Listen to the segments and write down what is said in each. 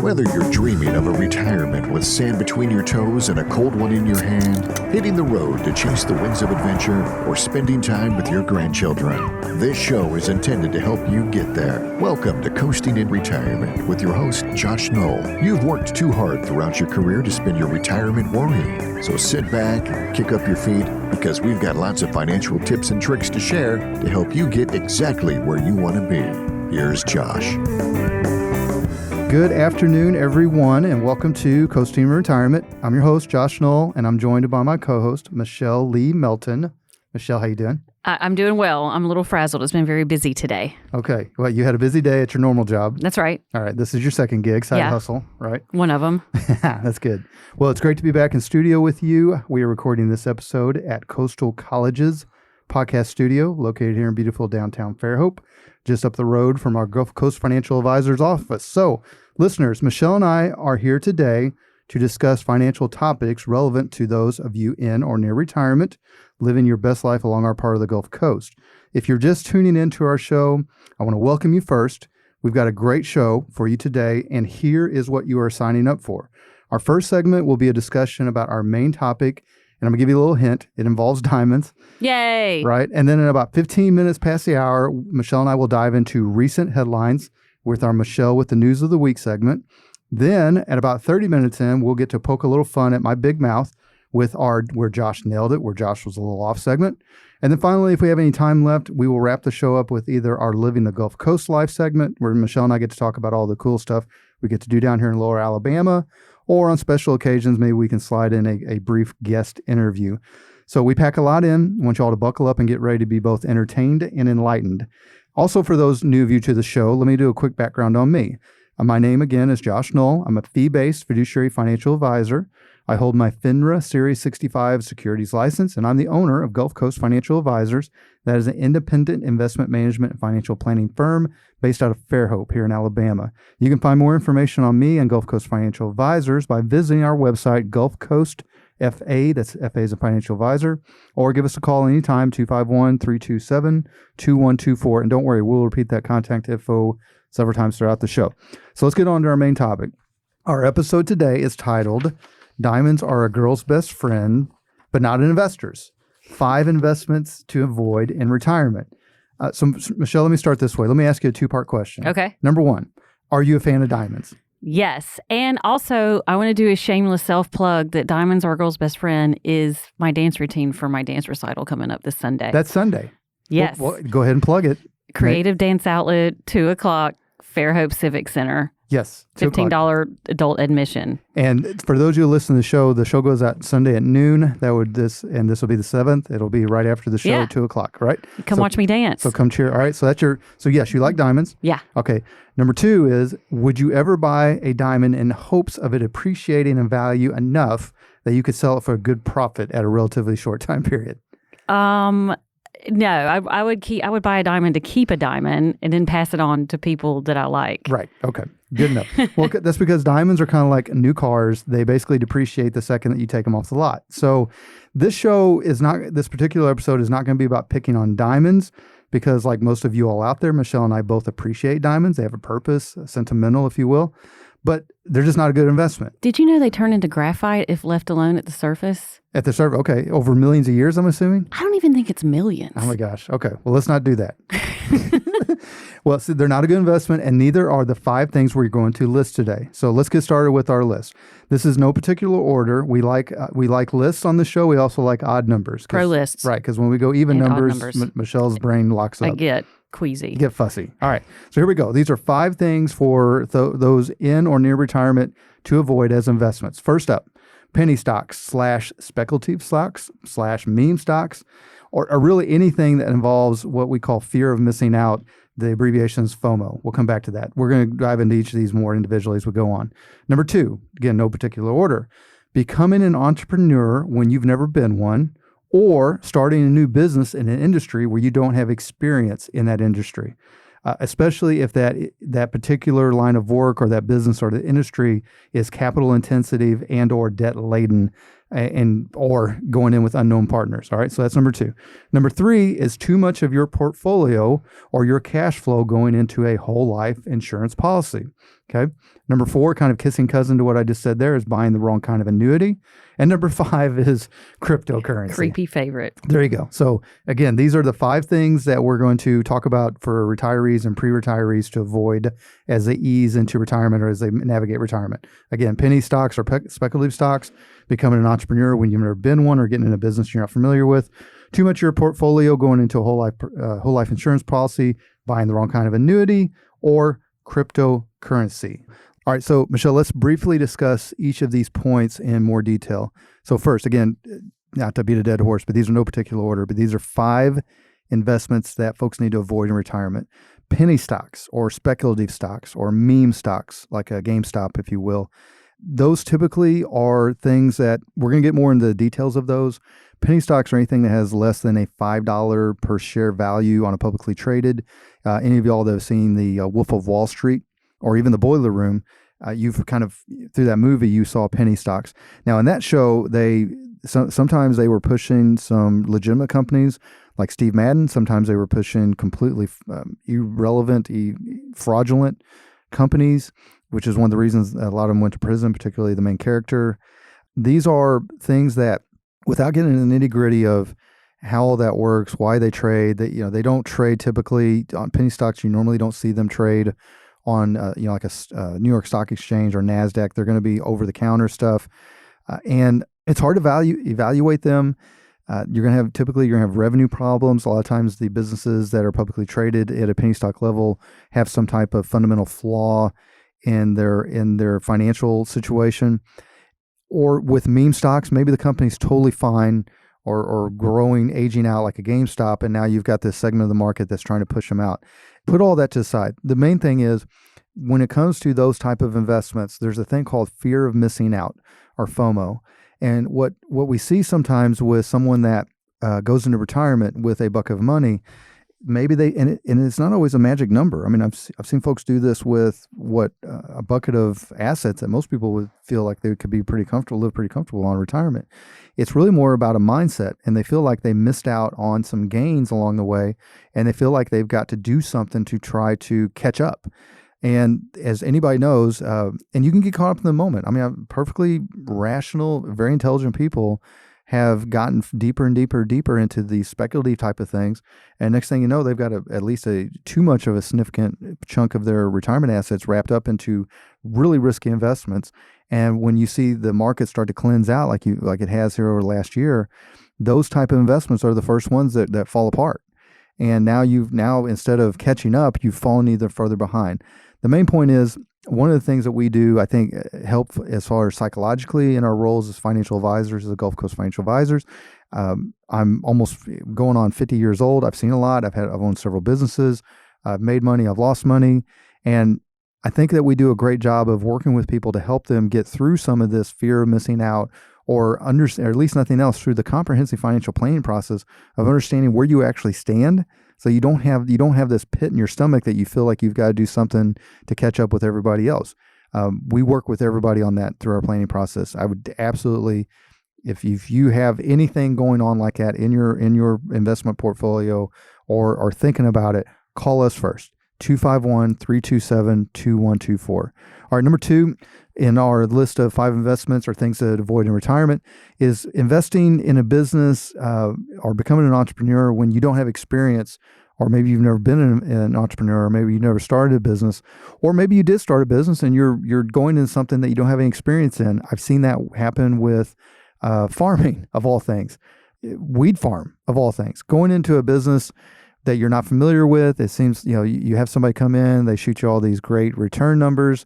Whether you're dreaming of a retirement with sand between your toes and a cold one in your hand, hitting the road to chase the winds of adventure, or spending time with your grandchildren, this show is intended to help you get there. Welcome to Coasting in Retirement with your host, Josh Knoll. You've worked too hard throughout your career to spend your retirement worrying. So sit back, kick up your feet, because we've got lots of financial tips and tricks to share to help you get exactly where you want to be. Here's Josh. Good afternoon, everyone, and welcome to Coasting in Retirement. I'm your host, Josh Knoll, and I'm joined by my co-host, Michelle Lee Melton. Michelle, how you doing? I'm doing well. I'm a little frazzled. It's been very busy today. Okay. Well, you had a busy day at your normal job. That's right. All right. This is your second gig, side hustle, right? One of them. That's good. Well, it's great to be back in studio with you. We are recording this episode at Coastal College's podcast studio, located here in beautiful downtown Fairhope, just up the road from our Gulf Coast Financial Advisors office. So, listeners, Michelle and I are here today to discuss financial topics relevant to those of you in or near retirement, living your best life along our part of the Gulf Coast. If you're just tuning into our show, I want to welcome you first. We've got a great show for you today, and here is what you are signing up for. Our first segment will be a discussion about our main topic, and I'm going to give you a little hint. It involves diamonds. Yay! Right? And then in about 15 minutes past the hour, Michelle and I will dive into recent headlines with our Michelle with the News of the Week segment. Then at about 30 minutes in, we'll get to poke a little fun at my big mouth with our Where Josh Nailed It, where Josh was a little off segment. And then finally, if we have any time left, we will wrap the show up with either our Living the Gulf Coast Life segment, where Michelle and I get to talk about all the cool stuff we get to do down here in Lower Alabama, or on special occasions, maybe we can slide in a brief guest interview. So we pack a lot in. I want you all to buckle up and get ready to be both entertained and enlightened. Also, for those new of you to the show, let me do a quick background on me. My name, again, is Josh Knoll. I'm a fee-based fiduciary financial advisor. I hold my FINRA Series 65 securities license, and I'm the owner of Gulf Coast Financial Advisors. That is an independent investment management and financial planning firm based out of Fairhope here in Alabama. You can find more information on me and Gulf Coast Financial Advisors by visiting our website, Gulf Coast FA, that's FA as a financial advisor, or give us a call anytime, 251-327-2124. And don't worry, we'll repeat that contact info several times throughout the show. So let's get on to our main topic. Our episode today is titled, Diamonds Are a Girl's Best Friend, but Not Investors. 5 investments to avoid in retirement. So Michelle, let me start this way. Let me ask you a 2-part question. Okay. Number 1, are you a fan of diamonds? Yes. And also, I want to do a shameless self-plug that Diamonds Are a Girl's Best Friend is my dance routine for my dance recital coming up this Sunday. That's Sunday. Yes. Well, go ahead and plug it. Creative Dance Outlet, 2 o'clock, Fairhope Civic Center. Yes. $15 adult admission. And for those of you who listen to the show goes out Sunday at noon. This will be the 7th. It'll be right after the show, 2 o'clock, right? Come watch me dance. So come cheer. All right. So yes, you like diamonds. Yeah. Okay. Number 2 is, would you ever buy a diamond in hopes of it appreciating in value enough that you could sell it for a good profit at a relatively short time period? No, I would buy a diamond to keep a diamond and then pass it on to people that I like. Right. Okay. Good enough. Well, that's because diamonds are kind of like new cars. They basically depreciate the second that you take them off the lot. So this particular episode is not going to be about picking on diamonds, because like most of you all out there, Michelle and I both appreciate diamonds. They have a purpose, sentimental, if you will, but they're just not a good investment. Did you know they turn into graphite if left alone at the surface? At the surface, okay. Over millions of years, I'm assuming? I don't even think it's millions. Oh my gosh. Okay. Well, let's not do that. Well, so they're not a good investment, and neither are the 5 things we're going to list today. So let's get started with our list. This is no particular order. We like lists on the show. We also like odd numbers. Pro lists. Right, because when we go even numbers. Michelle's brain locks up. I get queasy. Get fussy. All right. So here we go. These are 5 things for those in or near retirement to avoid as investments. First up, penny stocks / speculative stocks / meme stocks, or really anything that involves what we call fear of missing out. The abbreviation is FOMO. We'll come back to that. We're going to dive into each of these more individually as we go on. Number 2, again, no particular order, becoming an entrepreneur when you've never been one, or starting a new business in an industry where you don't have experience in that industry. Especially if that particular line of work or that business or the industry is capital intensive and or debt laden. and or going in with unknown partners. All right, so that's number 2. Number 3 is too much of your portfolio or your cash flow going into a whole life insurance policy. Okay. Number 4, kind of kissing cousin to what I just said there, is buying the wrong kind of annuity. And number 5 is cryptocurrency. Creepy favorite. There you go. So again, these are the 5 things that we're going to talk about for retirees and pre-retirees to avoid as they ease into retirement or as they navigate retirement. Again, penny stocks or speculative stocks, becoming an entrepreneur when you've never been one, or getting in a business you're not familiar with. Too much of your portfolio going into a whole life insurance policy, buying the wrong kind of annuity, or cryptocurrency. All right, so Michelle, let's briefly discuss each of these points in more detail. So first, again, not to beat a dead horse, but these are no particular order, but these are 5 investments that folks need to avoid in retirement. Penny stocks or speculative stocks or meme stocks, like a GameStop, if you will. Those typically are things that we're going to get more into the details of those. Penny stocks are anything that has less than a $5 per share value on a publicly traded. Any of y'all that have seen the Wolf of Wall Street or even the Boiler Room, you've kind of, through that movie, you saw penny stocks. Now in that show, sometimes they were pushing some legitimate companies like Steve Madden. Sometimes they were pushing completely irrelevant, fraudulent companies, which is one of the reasons a lot of them went to prison, particularly the main character. These are things that, without getting into the nitty-gritty of how all that works, why they trade, they don't trade typically on penny stocks. You normally don't see them trade on like a New York Stock Exchange or NASDAQ. They're going to be over-the-counter stuff, and it's hard to evaluate them. You're going to have revenue problems. A lot of times the businesses that are publicly traded at a penny stock level have some type of fundamental flaw in their financial situation. Or with meme stocks, maybe the company's totally fine or growing, aging out like a GameStop, and now you've got this segment of the market that's trying to push them out. Put all that to the side. The main thing is, when it comes to those type of investments, there's a thing called fear of missing out, or FOMO. And what we see sometimes with someone that goes into retirement with a bucket of money, maybe and it's not always a magic number. I mean, I've seen folks do this with a bucket of assets that most people would feel like they could be live pretty comfortable on retirement. It's really more about a mindset, and they feel like they missed out on some gains along the way, and they feel like they've got to do something to try to catch up. And as anybody knows, and you can get caught up in the moment. I mean, perfectly rational, very intelligent people have gotten deeper and deeper into the speculative type of things. And next thing you know, they've got at least too much of a significant chunk of their retirement assets wrapped up into really risky investments. And when you see the market start to cleanse out like it has here over the last year, those type of investments are the first ones that fall apart. And now instead of catching up, you've fallen even further behind. The main point is, one of the things that we do, I think, help as far as psychologically in our roles as financial advisors, as the Gulf Coast Financial Advisors. I'm almost going on 50 years old. I've seen a lot. I've owned several businesses. I've made money. I've lost money. And I think that we do a great job of working with people to help them get through some of this fear of missing out, or at least nothing else, through the comprehensive financial planning process of understanding where you actually stand. So you don't have this pit in your stomach that you feel like you've got to do something to catch up with everybody else. We work with everybody on that through our planning process. I would absolutely, if you have anything going on like that in your investment portfolio or are thinking about it, call us first. 251-327-2124. All right, number 2 in our list of 5 investments or things to avoid in retirement is investing in a business or becoming an entrepreneur when you don't have experience, or maybe you've never been an entrepreneur, or maybe you never started a business, or maybe you did start a business and you're going into something that you don't have any experience in. I've seen that happen with farming, of all things, weed farm, of all things, going into a business that you're not familiar with. It seems, you have somebody come in, they shoot you all these great return numbers.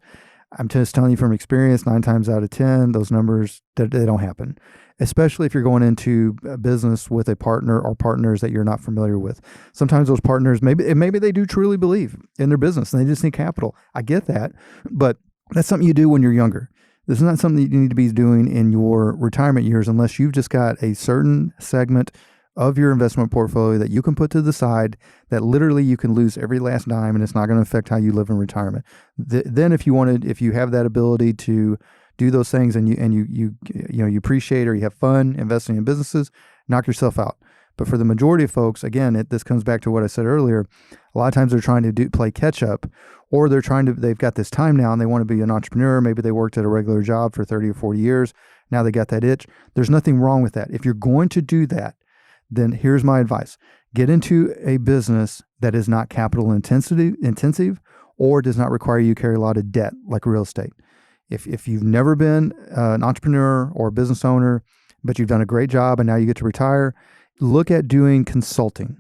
I'm just telling you from experience, 9 times out of 10, those numbers, they don't happen, especially if you're going into a business with a partner or partners that you're not familiar with. Sometimes those partners, maybe they do truly believe in their business and they just need capital. I get that, but that's something you do when you're younger. This is not something that you need to be doing in your retirement years unless you've just got a certain segment of your investment portfolio that you can put to the side that literally you can lose every last dime and it's not going to affect how you live in retirement. Then if you have that ability to do those things and you appreciate or you have fun investing in businesses, knock yourself out. But for the majority of folks, again, this comes back to what I said earlier. A lot of times they're trying to play catch up, or they've got this time now and they want to be an entrepreneur. Maybe they worked at a regular job for 30 or 40 years. Now they got that itch. There's nothing wrong with that. If you're going to do that, then here's my advice. Get into a business that is not capital intensive or does not require you to carry a lot of debt like real estate. If you've never been an entrepreneur or a business owner, but you've done a great job and now you get to retire, look at doing consulting.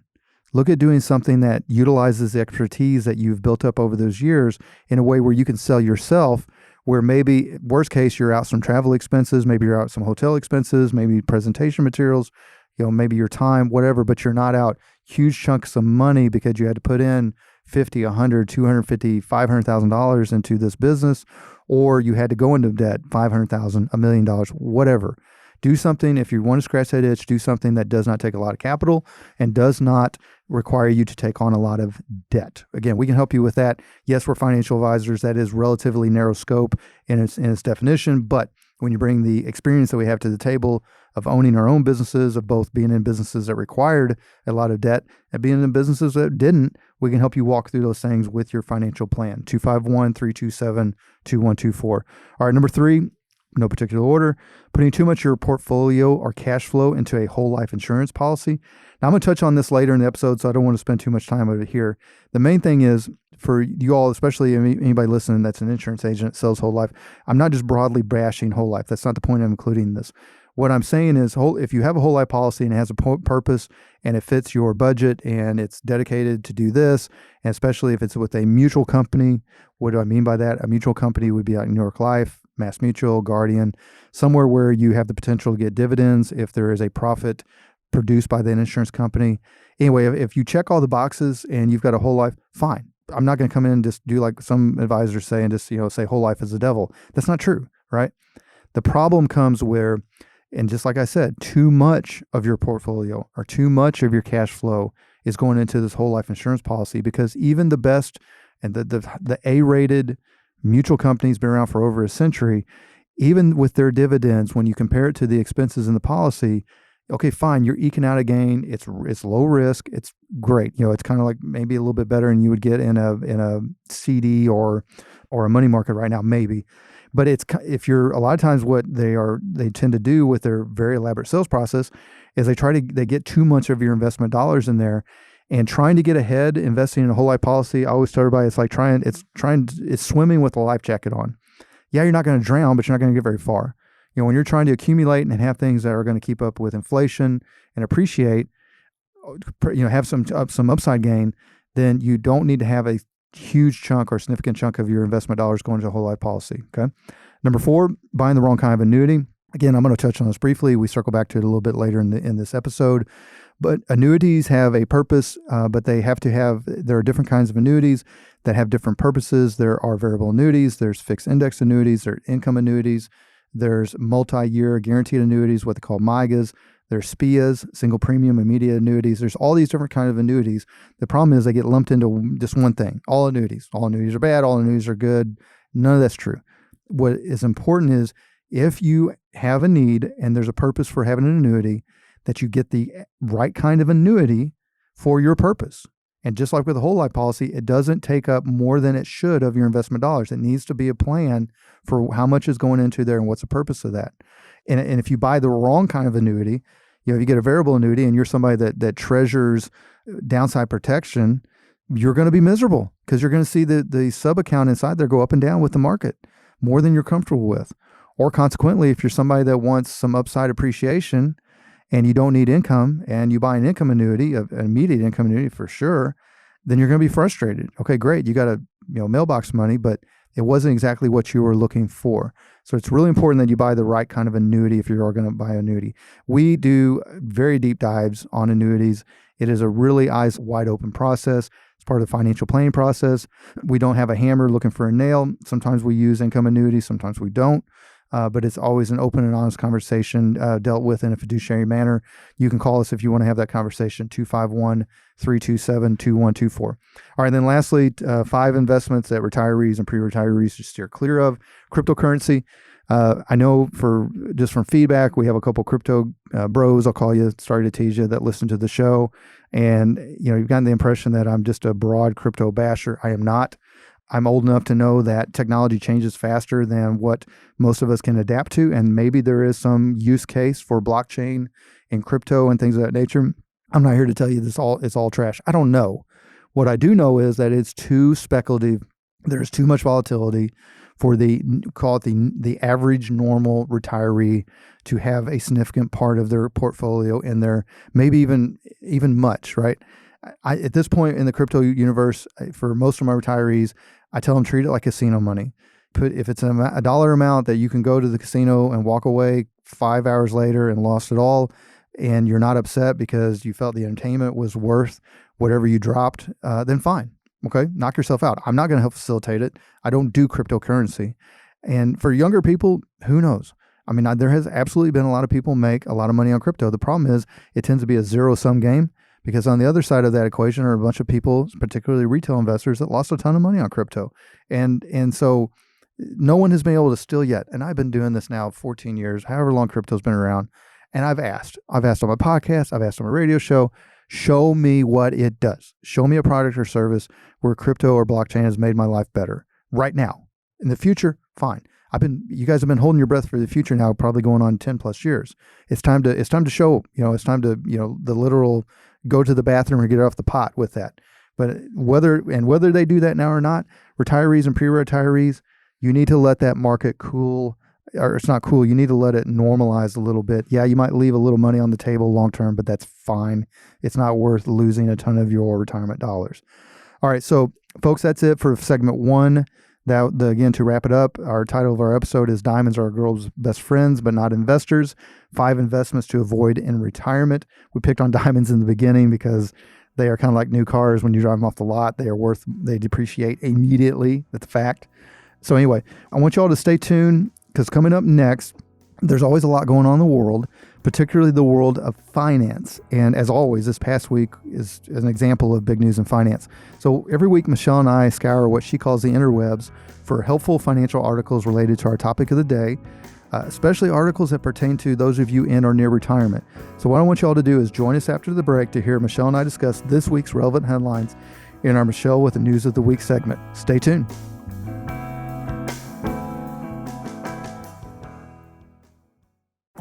Look at doing something that utilizes the expertise that you've built up over those years in a way where you can sell yourself, where maybe, worst case, you're out some travel expenses, maybe you're out some hotel expenses, maybe presentation materials, maybe your time, whatever, but you're not out huge chunks of money because you had to put in $50, $100, $250, $500,000 into this business, or you had to go into debt, $500,000, $1 million, whatever. Do something, if you want to scratch that itch, do something that does not take a lot of capital and does not require you to take on a lot of debt. Again, we can help you with that. Yes, we're financial advisors. That is relatively narrow scope in its definition, but when you bring the experience that we have to the table of owning our own businesses, of both being in businesses that required a lot of debt and being in businesses that didn't, we can help you walk through those things with your financial plan. 251-327-2124. All right, number 3, no particular order, putting too much of your portfolio or cash flow into a whole life insurance policy. Now, I'm going to touch on this later in the episode, so I don't want to spend too much time over here. The main thing is for you all, especially anybody listening that's an insurance agent that sells whole life, I'm not just broadly bashing whole life. That's not the point of including this. What I'm saying is if you have a whole life policy and it has a purpose and it fits your budget and it's dedicated to do this, and especially if it's with a mutual company, what do I mean by that? A mutual company would be like New York Life, Mass Mutual, Guardian, somewhere where you have the potential to get dividends if there is a profit produced by the insurance company. Anyway, if you check all the boxes and you've got a whole life, fine. I'm not going to come in and just do like some advisors say and just say whole life is the devil. That's not true, right? The problem comes where, and just like I said, too much of your portfolio or too much of your cash flow is going into this whole life insurance policy, because even the best and the A-rated mutual companies been around for over a century, even with their dividends, when you compare it to the expenses in the policy, okay, fine, you're eking out a gain. It's low risk. It's great. It's kind of like maybe a little bit better than you would get in a CD or a money market right now, maybe. But if you're a lot of times what they tend to do with their very elaborate sales process is they get too much of your investment dollars in there, and trying to get ahead, investing in a whole life policy. I always tell everybody it's like it's swimming with a life jacket on. Yeah, you're not going to drown, but you're not going to get very far. When you're trying to accumulate and have things that are going to keep up with inflation and appreciate, have some upside gain, then you don't need to have a huge chunk or significant chunk of your investment dollars going to a whole life policy. Okay. Number 4, buying the wrong kind of annuity. Again, I'm going to touch on this briefly. We circle back to it a little bit later in this episode. But annuities have a purpose, but there are different kinds of annuities that have different purposes. There are variable annuities, there's fixed index annuities, there are income annuities, there's multi-year guaranteed annuities, what they call MIGAs, there's SPIAs, single premium immediate annuities. There's all these different kinds of annuities. The problem is they get lumped into just one thing, all annuities. All annuities are bad, all annuities are good. None of that's true. What is important is if you have a need and there's a purpose for having an annuity, that you get the right kind of annuity for your purpose. And just like with a whole life policy, it doesn't take up more than it should of your investment dollars. It needs to be a plan for how much is going into there and what's the purpose of that. And if you buy the wrong kind of annuity, if you get a variable annuity and you're somebody that treasures downside protection, you're going to be miserable because you're going to see the sub account inside there go up and down with the market more than you're comfortable with. Or consequently, if you're somebody that wants some upside appreciation and you don't need income and you buy an income annuity, an immediate income annuity for sure, then you're going to be frustrated. Okay, great. You got a mailbox money, but it wasn't exactly what you were looking for. So it's really important that you buy the right kind of annuity if you are going to buy an annuity. We do very deep dives on annuities. It is a really eyes wide open process. It's part of the financial planning process. We don't have a hammer looking for a nail. Sometimes we use income annuities, sometimes we don't. But it's always an open and honest conversation dealt with in a fiduciary manner. You can call us if you want to have that conversation, 251-327-2124. All right, then lastly, 5 investments that retirees and pre-retirees should steer clear of. Cryptocurrency. I know from feedback, we have a couple crypto bros, I'll call you, sorry to tease you, that listen to the show. And, you've gotten the impression that I'm just a broad crypto basher. I am not. I'm old enough to know that technology changes faster than what most of us can adapt to. And maybe there is some use case for blockchain and crypto and things of that nature. I'm not here to tell you it's all trash. I don't know. What I do know is that it's too speculative. There's too much volatility for the average normal retiree to have a significant part of their portfolio in there, maybe even much, right? At this point in the crypto universe, for most of my retirees, I tell them treat it like casino money. If it's a dollar amount that you can go to the casino and walk away 5 hours later and lost it all, and you're not upset because you felt the entertainment was worth whatever you dropped, then fine. Okay, knock yourself out. I'm not going to help facilitate it. I don't do cryptocurrency. And for younger people, who knows? I mean, there has absolutely been a lot of people make a lot of money on crypto. The problem is it tends to be a zero-sum game, because on the other side of that equation are a bunch of people, particularly retail investors, that lost a ton of money on crypto. And so no one has been able to steal yet. And I've been doing this now 14 years, however long crypto's been around. And I've asked on my podcast, I've asked on my radio show, show me what it does. Show me a product or service where crypto or blockchain has made my life better right now. In the future, fine. You guys have been holding your breath for the future now, probably going on 10 plus years. It's time to show, it's time to, the literal go to the bathroom or get off the pot with that. But whether they do that now or not, retirees and pre-retirees, you need to let that market cool. Or it's not cool. You need to let it normalize a little bit. Yeah, you might leave a little money on the table long term, but that's fine. It's not worth losing a ton of your retirement dollars. All right, so folks, that's it for segment one. Again, to wrap it up, our title of our episode is Diamonds Are a Girl's Best Friends, but Not Investors. 5 investments to avoid in retirement. We picked on diamonds in the beginning because they are kind of like new cars. When you drive them off the lot, they depreciate immediately. That's a fact. So anyway, I want you all to stay tuned, because coming up next, there's always a lot going on in the world, particularly the world of finance. And as always, this past week is an example of big news in finance. So every week, Michelle and I scour what she calls the interwebs for helpful financial articles related to our topic of the day, especially articles that pertain to those of you in or near retirement. So what I want you all to do is join us after the break to hear Michelle and I discuss this week's relevant headlines in our Michelle with the News of the Week segment. Stay tuned.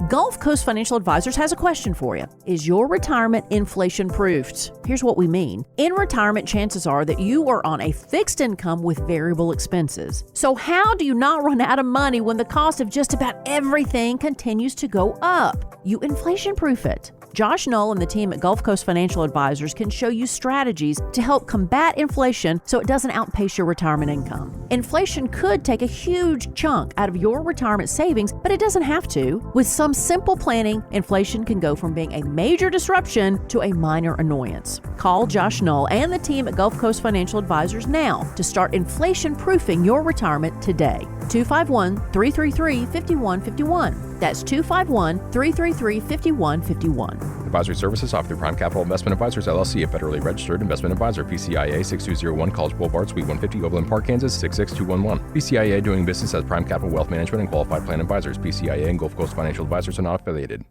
Gulf Coast Financial Advisors has a question for you. Is your retirement inflation-proofed? Here's what we mean. In retirement, chances are that you are on a fixed income with variable expenses. So how do you not run out of money when the cost of just about everything continues to go up? You inflation-proof it. Josh Knoll and the team at Gulf Coast Financial Advisors can show you strategies to help combat inflation so it doesn't outpace your retirement income. Inflation could take a huge chunk out of your retirement savings, but it doesn't have to. With some simple planning, inflation can go from being a major disruption to a minor annoyance. Call Josh Knoll and the team at Gulf Coast Financial Advisors now to start inflation-proofing your retirement today. 251-333-5151. That's 251-333-5151. Advisory services offered through Prime Capital Investment Advisors, LLC, a federally registered investment advisor. PCIA 6201 College Boulevard, Suite 150, Overland Park, Kansas 66211. PCIA doing business as Prime Capital Wealth Management and Qualified Plan Advisors. PCIA and Gulf Coast Financial Advisors are not affiliated.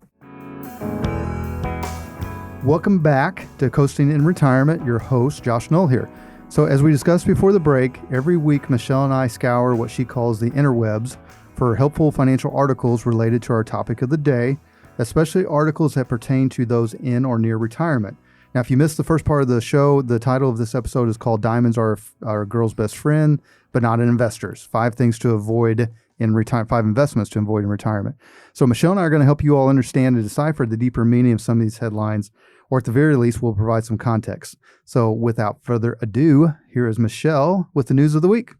Welcome back to Coasting in Retirement. Your host, Josh Knoll here. So as we discussed before the break, every week Michelle and I scour what she calls the interwebs for helpful financial articles related to our topic of the day, especially articles that pertain to those in or near retirement. Now, if you missed the first part of the show, the title of this episode is called Diamonds Are a Girl's Best Friend, but Not Investors. 5 things to avoid in retirement, 5 investments to avoid in retirement. So Michelle and I are going to help you all understand and decipher the deeper meaning of some of these headlines, or at the very least, we'll provide some context. So without further ado, here is Michelle with the news of the week.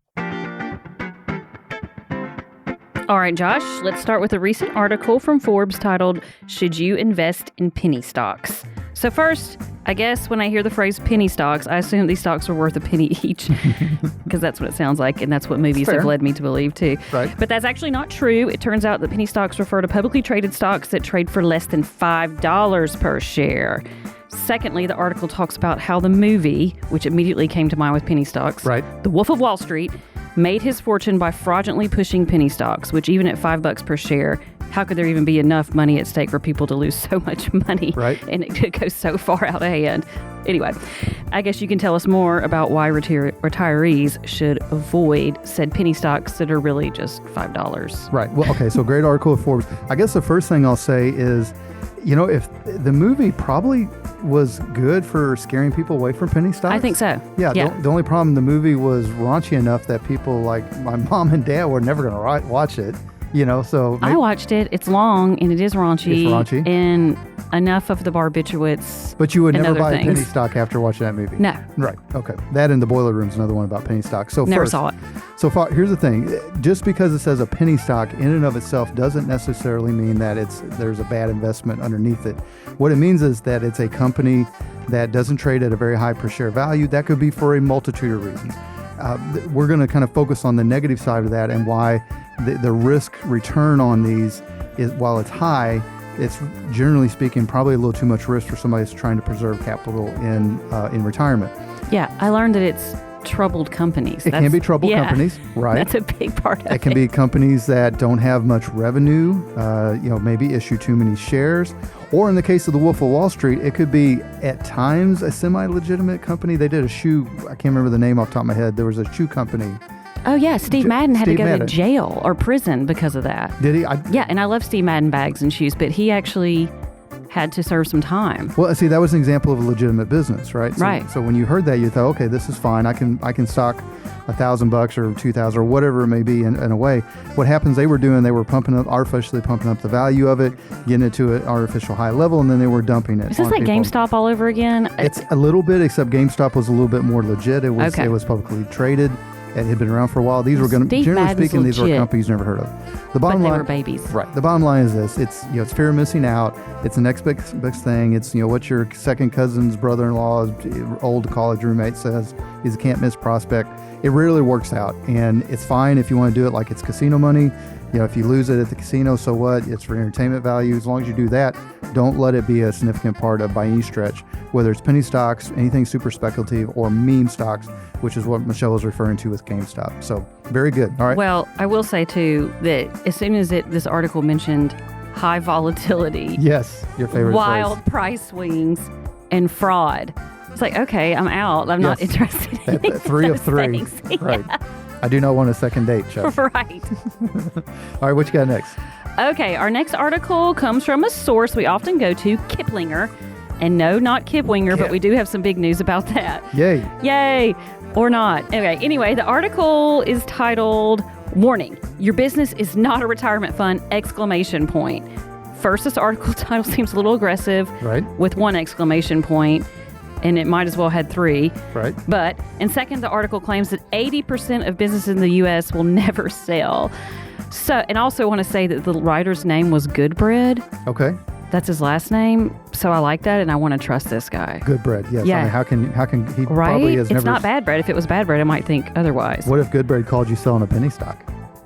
All right, Josh, let's start with a recent article from Forbes titled, Should You Invest in Penny Stocks? So first, I guess when I hear the phrase penny stocks, I assume these stocks are worth a penny each, because that's what it sounds like, and that's what movies have led me to believe too. Right. But that's actually not true. It turns out that penny stocks refer to publicly traded stocks that trade for less than $5 per share. Secondly, the article talks about how the movie, which immediately came to mind with penny stocks, right, The Wolf of Wall Street, made his fortune by fraudulently pushing penny stocks, which even at $5 per share, how could there even be enough money at stake for people to lose so much money? Right. And it could go so far out of hand. Anyway, I guess you can tell us more about why retirees should avoid said penny stocks that are really just $5. Right. Well, okay. So great article of Forbes. I guess the first thing I'll say is, if the movie probably was good for scaring people away from penny stocks. I think so. Yeah. The only problem, the movie was raunchy enough that people like my mom and dad were never going to watch it. So I watched it. It's long and it is raunchy. It's raunchy. And enough of the barbiturates. But you would and never other buy things. a penny stock after watching that movie. No. Right. Okay. That and The Boiler Room is another one about penny stocks. So Never first, saw it. So far, here's the thing. Just because it says a penny stock in and of itself doesn't necessarily mean that there's a bad investment underneath it. What it means is that it's a company that doesn't trade at a very high per share value. That could be for a multitude of reasons. We're going to kind of focus on the negative side of that and why the risk return on these is, while it's high, it's generally speaking probably a little too much risk for somebody who's trying to preserve capital in retirement. Yeah, I learned that it's troubled companies. It can be troubled companies, right? That's a big part of it. It can be companies that don't have much revenue, maybe issue too many shares. Or in the case of the Wolf of Wall Street, it could be at times a semi-legitimate company. They did a shoe, I can't remember the name off the top of my head. There was a shoe company. Oh, yeah. Steve Madden had to go Madden. to jail or prison because of that. Did he? Yeah, and I love Steve Madden bags and shoes, but he actually had to serve some time. Well, see, that was an example of a legitimate business, right? Right. So when you heard that, you thought, okay, this is fine. I can stock $1,000 or $2,000 or whatever it may be in a way. What happens? They were artificially pumping up the value of it, getting it to an artificial high level, and then they were dumping it. Is this like people. GameStop all over again? It's a little bit, except GameStop was a little bit more legit. It was Okay. It was publicly traded. It had been around for a while. These were going to, generally Madden's speaking, these were legit. companies you never heard of. The But bottom they line, were babies. right? The bottom line is this: it's it's fear of missing out. It's the next big thing. It's what your second cousin's brother-in-law's old college roommate says is a can't miss prospect. It rarely works out, and it's fine if you want to do it like it's casino money. If you lose it at the casino, so what? It's for entertainment value. As long as you do that, don't let it be a significant part of by any stretch, whether it's penny stocks, anything super speculative, or meme stocks, which is what Michelle was referring to with GameStop. So very good. All right. Well, I will say, too, that as soon as this article mentioned high volatility, Yes, your favorite wild phrase. price swings, and fraud, it's like, okay, I'm out. I'm not Yes. interested in any Three of those three. things. Right. I do not want a second date, Chuck. Right. All right, what you got next? Okay, our next article comes from a source we often go to, Kiplinger. And no, not Kipwinger, but we do have some big news about that. Yay. Yay! Or not. Anyway, the article is titled, Warning, Your Business is Not a Retirement Fund! First, this article title seems a little aggressive, Right. with one exclamation point, and it might as well had three. Right. And second, the article claims that 80% of businesses in the U.S. will never sell. So, and I also want to say that the writer's name was Goodbread. Okay. That's his last name. So I like that, and I want to trust this guy. Good bread. Yes. Yeah. I mean, how can he Right? probably has It's never. not bad bread. If it was bad bread, I might think otherwise. What if Goodbread called you selling a penny stock?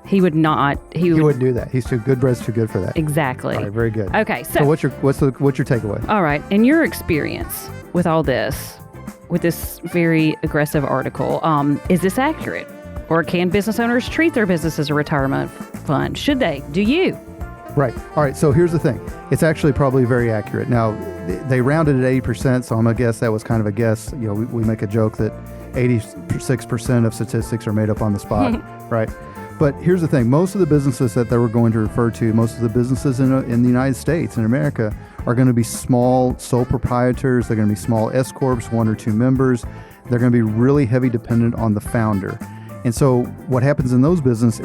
He would not. He would. wouldn't do that. Goodbread's too good for that. Exactly. All right. Very good. Okay. So what's your takeaway? All right. In your experience with all this, with this very aggressive article, is this accurate? Or can business owners treat their business as a retirement fund? Should they? Do you? Right. All right. So here's the thing. It's actually probably very accurate. Now, they rounded at 80%, so I'm going to guess that was kind of a guess. We make a joke that 86% of statistics are made up on the spot, right? But here's the thing. Most of the businesses that they were going to refer to, most of the businesses in the United States, in America, are going to be small sole proprietors. They're going to be small S-corps, 1 or 2 members. They're going to be really heavy dependent on the founder. And so what happens in those businesses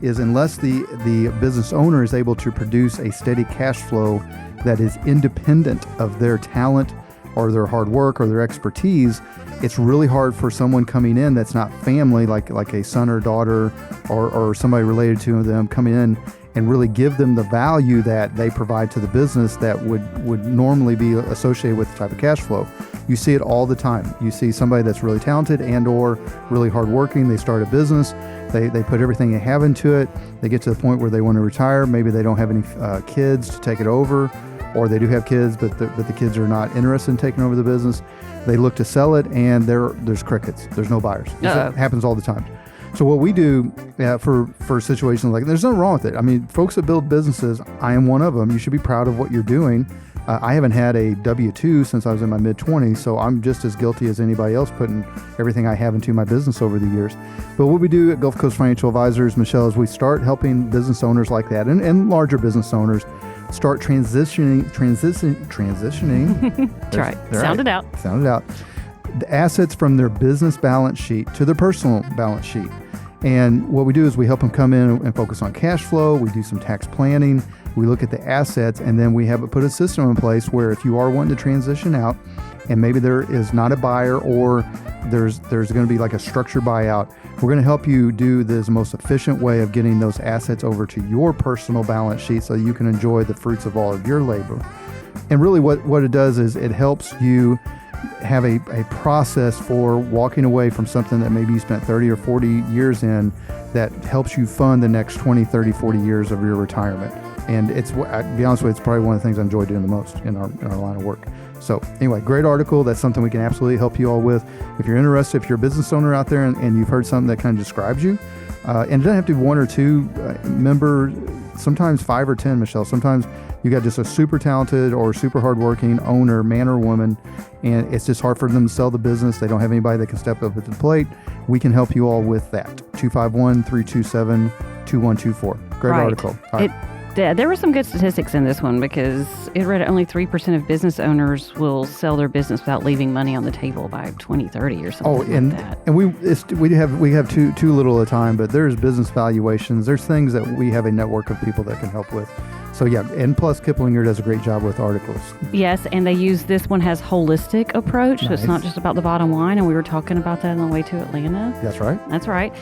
is unless the business owner is able to produce a steady cash flow that is independent of their talent or their hard work or their expertise, it's really hard for someone coming in that's not family, like a son or daughter or somebody related to them, coming in and really give them the value that they provide to the business that would normally be associated with the type of cash flow. You see it all the time. You see somebody that's really talented and or really hardworking. They start a business. They put everything they have into it. They get to the point where they want to retire. Maybe they don't have any kids to take it over, or they do have kids, but the kids are not interested in taking over the business. They look to sell it, and there's crickets. There's no buyers. It happens all the time. So what we do for situations like, there's nothing wrong with it. I mean, folks that build businesses, I am one of them. You should be proud of what you're doing. I haven't had a W-2 since I was in my mid-20s, so I'm just as guilty as anybody else putting everything I have into my business over the years. But what we do at Gulf Coast Financial Advisors, Michelle, is we start helping business owners like that and larger business owners start transitioning. That's right. Sound it out. The assets from their business balance sheet to their personal balance sheet. And what we do is we help them come in and focus on cash flow. We do some tax planning. We look at the assets, and then we have put a system in place where if you are wanting to transition out, and maybe there is not a buyer, or there's going to be like a structured buyout, we're going to help you do this most efficient way of getting those assets over to your personal balance sheet so you can enjoy the fruits of all of your labor. And really what it does is it helps you have a process for walking away from something that maybe you spent 30 or 40 years in that helps you fund the next 20, 30, 40 years of your retirement. And to be honest with you, it's probably one of the things I enjoy doing the most in our line of work. So anyway, great article. That's something we can absolutely help you all with. If you're interested, if you're a business owner out there and you've heard something that kind of describes you, and it doesn't have to be one or two member, sometimes 5 or 10, Michelle. Sometimes you got just a super talented or super hardworking owner, man or woman, and it's just hard for them to sell the business. They don't have anybody that can step up to the plate. We can help you all with that. 251-327-2124. Great article. All right. There were some good statistics in this one because it read only 3% of business owners will sell their business without leaving money on the table by 2030 or something like that. And we have too little at a time, but there's business valuations. There's things that we have a network of people that can help with. So yeah, and plus Kiplinger does a great job with articles. Yes, and this one has holistic approach, so it's not just about the bottom line, and we were talking about that on the way to Atlanta. That's right.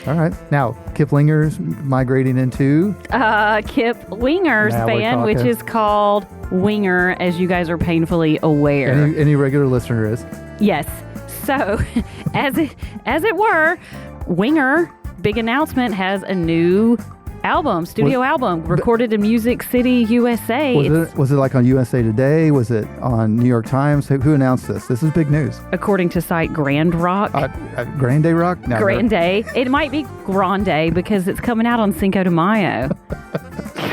All right. Now, Kiplinger's migrating into... Kiplinger's fan, which is called Winger, as you guys are painfully aware. Any regular listener is. Yes. So, as it were, Winger, big announcement, has a new studio album, recorded in Music City, USA. Was it like on USA Today? Was it on New York Times? Who announced this? This is big news. According to site Grand Rock. Grande Rock? No, Grande. It might be Grande because it's coming out on Cinco de Mayo.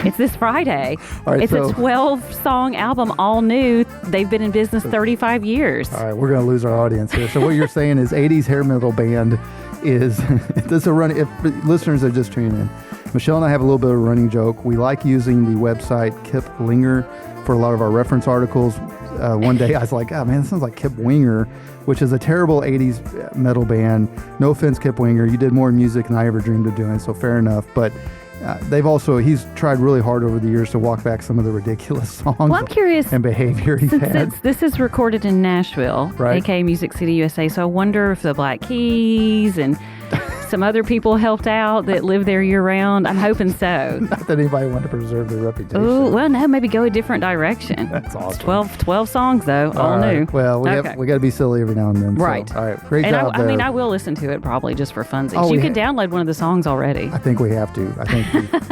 It's this Friday. Right, it's a 12-song album, all new. They've been in business 35 years. All right, we're going to lose our audience here. So what you're saying is 80s hair metal band is this a run? If listeners are just tuning in, Michelle and I have a little bit of a running joke. We like using the website Kiplinger for a lot of our reference articles. One day I was like, oh man, this sounds like Kip Winger, which is a terrible 80s metal band. No offense, Kip Winger. You did more music than I ever dreamed of doing, so fair enough. But he's tried really hard over the years to walk back some of the ridiculous songs. Well, I'm curious. And behavior he's had. This is recorded in Nashville, right, aka Music City, USA. So I wonder if the Black Keys and some other people helped out that live there year round. I'm hoping so. Not that anybody wanted to preserve their reputation. Oh, well, no, maybe go a different direction. That's awesome. It's 12 songs, though, all new. Well, we got to be silly every now and then. Right. So, all right, great job there. I mean, I will listen to it probably just for funsies. You can download one of the songs already. I think we have to.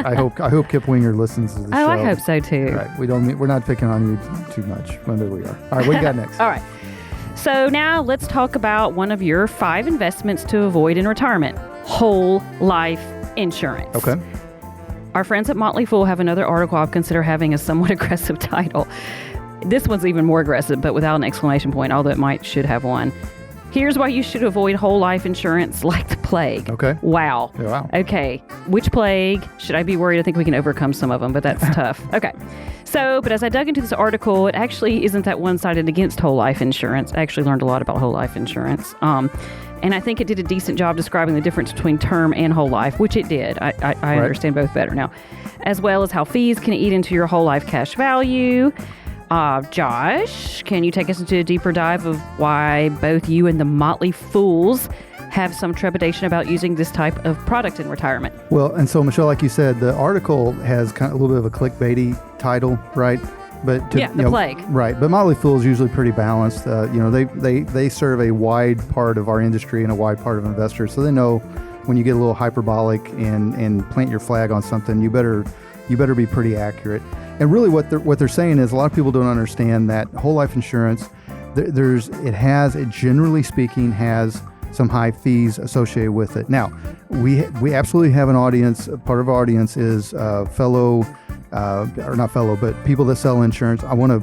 I hope Kip Winger listens to the show. Oh, I hope so, too. Right. We're not picking on you too much. Whether we are. All right, what do you got next? All right. So now let's talk about one of your 5 investments to avoid in retirement. Whole life insurance. Okay. Our friends at Motley Fool have another article I'll consider having a somewhat aggressive title. This one's even more aggressive, but without an exclamation point, although it should have one. Here's why you should avoid whole life insurance like the plague. Okay. Wow. Yeah, wow. Okay. Which plague? Should I be worried? I think we can overcome some of them, but that's tough. Okay. So, but as I dug into this article, it actually isn't that one-sided against whole life insurance. I actually learned a lot about whole life insurance. And I think it did a decent job describing the difference between term and whole life, which it did. I understand both better now. As well as how fees can eat into your whole life cash value. Josh, can you take us into a deeper dive of why both you and the Motley Fools have some trepidation about using this type of product in retirement? Well, and so Michelle, like you said, the article has kind of a little bit of a clickbaity title, right? But the plague. Right. But Motley Fool is usually pretty balanced. They serve a wide part of our industry and a wide part of investors. So they know when you get a little hyperbolic and plant your flag on something, you better be pretty accurate. And really what they're saying is a lot of people don't understand that whole life insurance, it generally speaking has some high fees associated with it. Now, we absolutely have an audience. Part of our audience is but people that sell insurance. I want to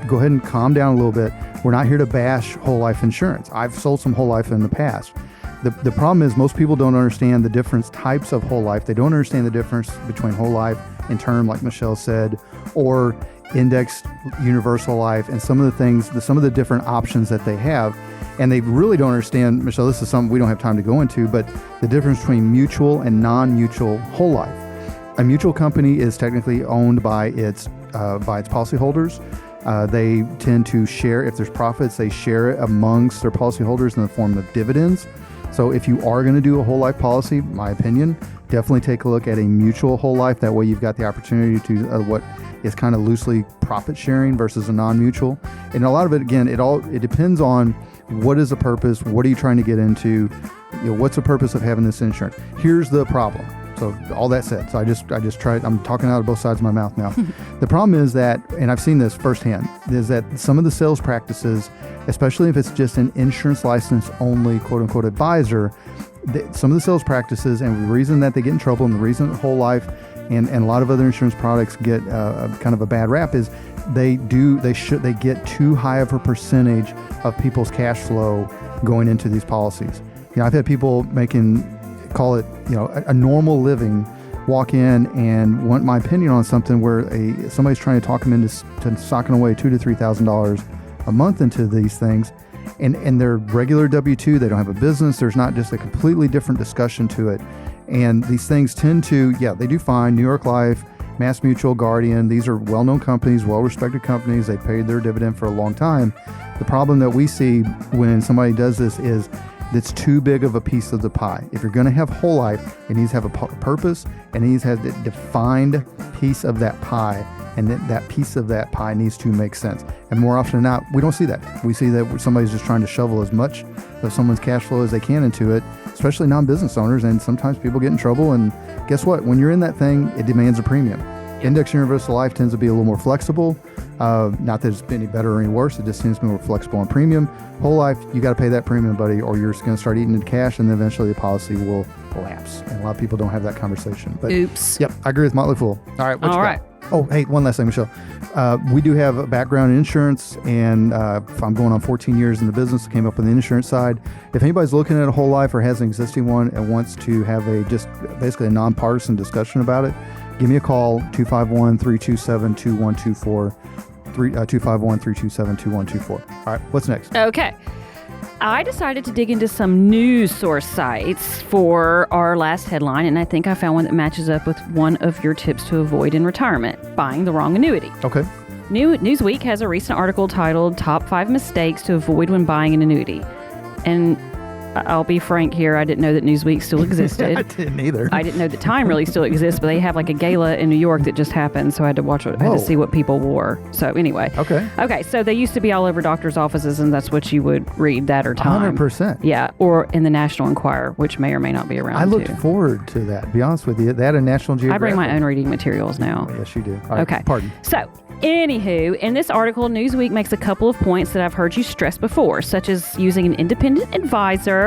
go ahead and calm down a little bit. We're not here to bash whole life insurance. I've sold some whole life in the past. The problem is most people don't understand the different types of whole life. They don't understand the difference between whole life and term, like Michelle said, or indexed universal life, and some of the different options that they have. And they really don't understand, Michelle, this is something we don't have time to go into, but the difference between mutual and non-mutual whole life. A mutual company is technically owned by its policyholders. They tend to share, if there's profits, they share it amongst their policyholders in the form of dividends. So if you are going to do a whole life policy, my opinion, definitely take a look at a mutual whole life. That way you've got the opportunity to what is kind of loosely profit sharing versus a non-mutual. And a lot of it, again, it depends on what is the purpose, what are you trying to get into, what's the purpose of having this insurance. Here's the problem. So all that said, so I just tried, I'm talking out of both sides of my mouth now. The problem is that, and I've seen this firsthand, is that some of the sales practices, especially if it's just an insurance license only quote unquote advisor, some of the sales practices, and the reason that they get in trouble and the reason that whole life and a lot of other insurance products get kind of a bad rap is they get too high of a percentage of people's cash flow going into these policies. I've had people call it a normal living, walk in and want my opinion on something where somebody's trying to talk them into socking away $2,000 to $3,000 a month into these things, and they're regular W-2. They don't have a business. There's not just a completely different discussion to it. And these things tend to, they do fine. New York Life, Mass Mutual, Guardian, these are well-known companies, well-respected companies. They paid their dividend for a long time. The problem that we see when somebody does this is it's too big of a piece of the pie. If you're going to have whole life, it needs to have a purpose, and it needs to have a defined piece of that pie, and that piece of that pie needs to make sense. And more often than not, we don't see that. We see that somebody's just trying to shovel as much of someone's cash flow as they can into it, especially non-business owners, and sometimes people get in trouble. And guess what? When you're in that thing, it demands a premium. Index universal life tends to be a little more flexible. Not that it's any better or any worse, it just tends to be more flexible on premium. Whole life, you got to pay that premium, buddy, or you're just going to start eating into cash, and then eventually the policy will lapse. And a lot of people don't have that conversation. But, oops. Yep, I agree with Motley Fool. All right, all right. Oh, hey, one last thing, Michelle. We do have a background in insurance, and I'm going on 14 years in the business. Came up on the insurance side. If anybody's looking at a whole life or has an existing one and wants to have basically a nonpartisan discussion about it, give me a call, 251-327-2124, 251-327-2124. All right, what's next? Okay. I decided to dig into some news source sites for our last headline, and I think I found one that matches up with one of your tips to avoid in retirement, buying the wrong annuity. Okay. Newsweek has a recent article titled Top 5 Mistakes to Avoid When Buying an Annuity. And I'll be frank here, I didn't know that Newsweek still existed. I didn't either. I didn't know that Time really still exists, but they have like a gala in New York that just happened, so I had to watch it. I had to see what people wore. So anyway. Okay, so they used to be all over doctors' offices, and that's what you would read, that or Time. 100%. Yeah, or in the National Enquirer, which may or may not be around. I looked forward to that, to be honest with you. That and National Geographic. I bring my own reading materials now. Oh, yes, you do. All right, okay. Pardon. So, anywho, in this article, Newsweek makes a couple of points that I've heard you stress before, such as using an independent advisor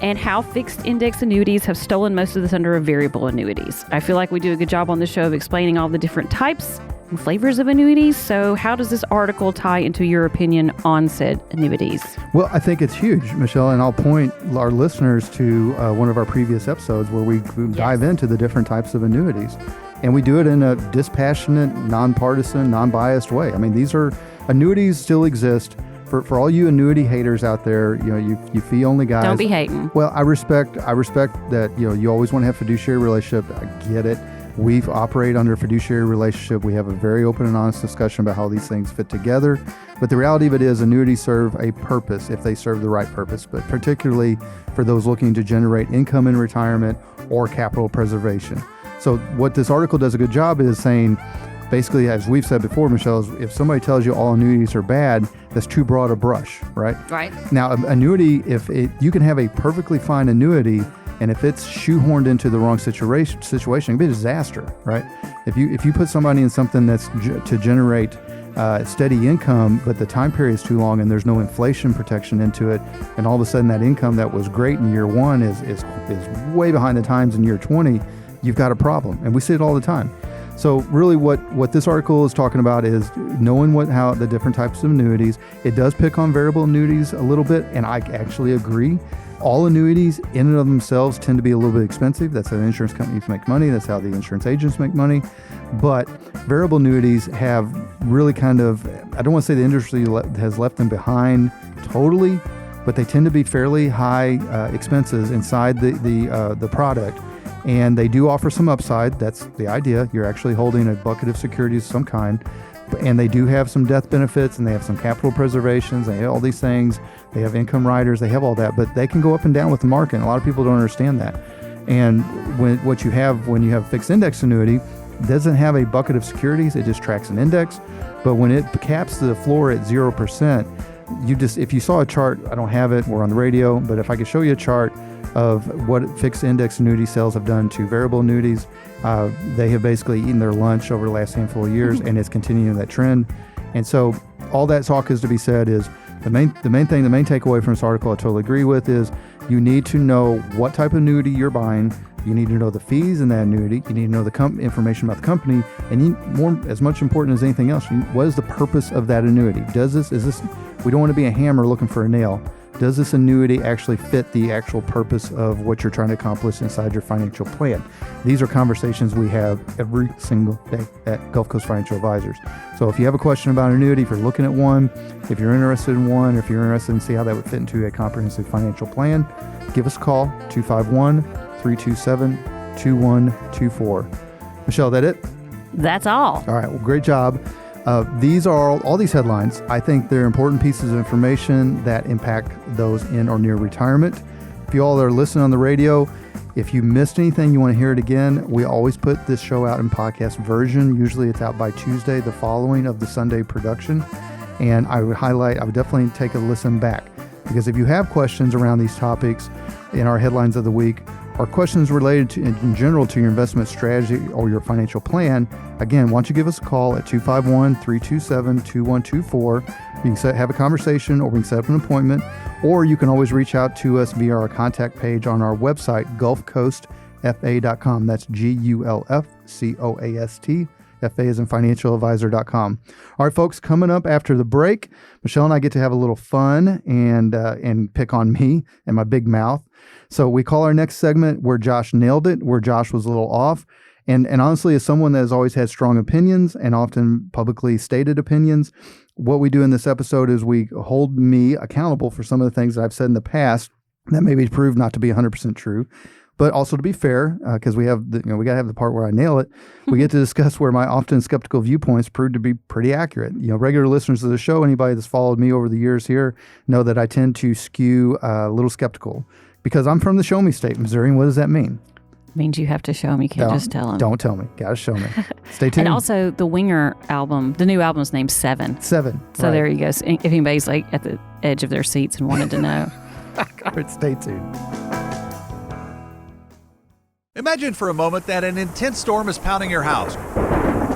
and how fixed index annuities have stolen most of the thunder of variable annuities. I feel like we do a good job on the show of explaining all the different types and flavors of annuities. So how does this article tie into your opinion on said annuities? Well, I think it's huge, Michelle, and I'll point our listeners to one of our previous episodes where we dive into the different types of annuities. And we do it in a dispassionate, nonpartisan, non-biased way. I mean, annuities still exist. For all you annuity haters out there, you fee only guys. Don't be hating. Well, I respect that, you always want to have fiduciary relationship. I get it. We've operated under a fiduciary relationship. We have a very open and honest discussion about how these things fit together. But the reality of it is annuities serve a purpose if they serve the right purpose, but particularly for those looking to generate income in retirement or capital preservation. So what this article does a good job is saying, basically, as we've said before, Michelle, if somebody tells you all annuities are bad, that's too broad a brush, right? Right. Now, annuity, you can have a perfectly fine annuity And if it's shoehorned into the wrong situation, it can be a disaster, right? If you put somebody in something that's to generate steady income, but the time period is too long and there's no inflation protection into it, and all of a sudden that income that was great in year 1 is way behind the times in year 20, you've got a problem. And we see it all the time. So really what this article is talking about is knowing how the different types of annuities. It does pick on variable annuities a little bit, and I actually agree. All annuities in and of themselves tend to be a little bit expensive. That's how the insurance companies make money. That's how the insurance agents make money. But variable annuities have really kind of, I don't want to say the industry has left them behind totally, but they tend to be fairly high expenses inside the product. And they do offer some upside. That's the idea. You're actually holding a bucket of securities of some kind. And they do have some death benefits, and they have some capital preservations. They have all these things. They have income riders. They have all that, but they can go up and down with the market. And a lot of people don't understand that. And when you have fixed index annuity, it doesn't have a bucket of securities. It just tracks an index. But when it caps the floor at 0%, if you saw a chart, I don't have it, we're on the radio, but if I could show you a chart of what fixed index annuity sales have done to variable annuities, they have basically eaten their lunch over the last handful of years, and it's continuing that trend. And so all that talk is to be said is the main takeaway from this article I totally agree with is you need to know what type of annuity you're buying. You need to know the fees in that annuity. You need to know the information about the company, and as much important as anything else, what is the purpose of that annuity? We don't want to be a hammer looking for a nail. Does this annuity actually fit the actual purpose of what you're trying to accomplish inside your financial plan? These are conversations we have every single day at Gulf Coast Financial Advisors. So if you have a question about an annuity, if you're looking at one, if you're interested in one, or if you're interested in see how that would fit into a comprehensive financial plan, give us a call, 251-327-2124. Michelle, that it? That's all. All right. Well, great job. These are all these headlines. I think they're important pieces of information that impact those in or near retirement. If you all are listening on the radio, if you missed anything, you want to hear it again, we always put this show out in podcast version. Usually it's out by Tuesday, the following of the Sunday production. And I would definitely take a listen back, because if you have questions around these topics in our headlines of the week, or questions related to, in general, to your investment strategy or your financial plan, again, why don't you give us a call at 251-327-2124. You can have a conversation, or we can set up an appointment, or you can always reach out to us via our contact page on our website, gulfcoastfa.com. That's GULFCOAST. FA is in financialadvisor.com. All right, folks, coming up after the break, Michelle and I get to have a little fun and pick on me and my big mouth. So we call our next segment Where Josh Nailed It, where Josh was a little off. And honestly, as someone that has always had strong opinions and often publicly stated opinions, what we do in this episode is we hold me accountable for some of the things that I've said in the past that may be proved not to be 100% true. But also, to be fair, because we got to have the part where I nail it, we get to discuss where my often skeptical viewpoints proved to be pretty accurate. Regular listeners of the show, anybody that's followed me over the years here, know that I tend to skew a little skeptical, because I'm from the Show Me State, Missouri. And what does that mean? Means you have to show them. You can't just tell them. Don't tell me. Got to show me. Stay tuned. And also, the Winger album, the new album's named Seven. So right. There you go. So if anybody's like at the edge of their seats and wanted to know. All right, stay tuned. Imagine for a moment that an intense storm is pounding your house.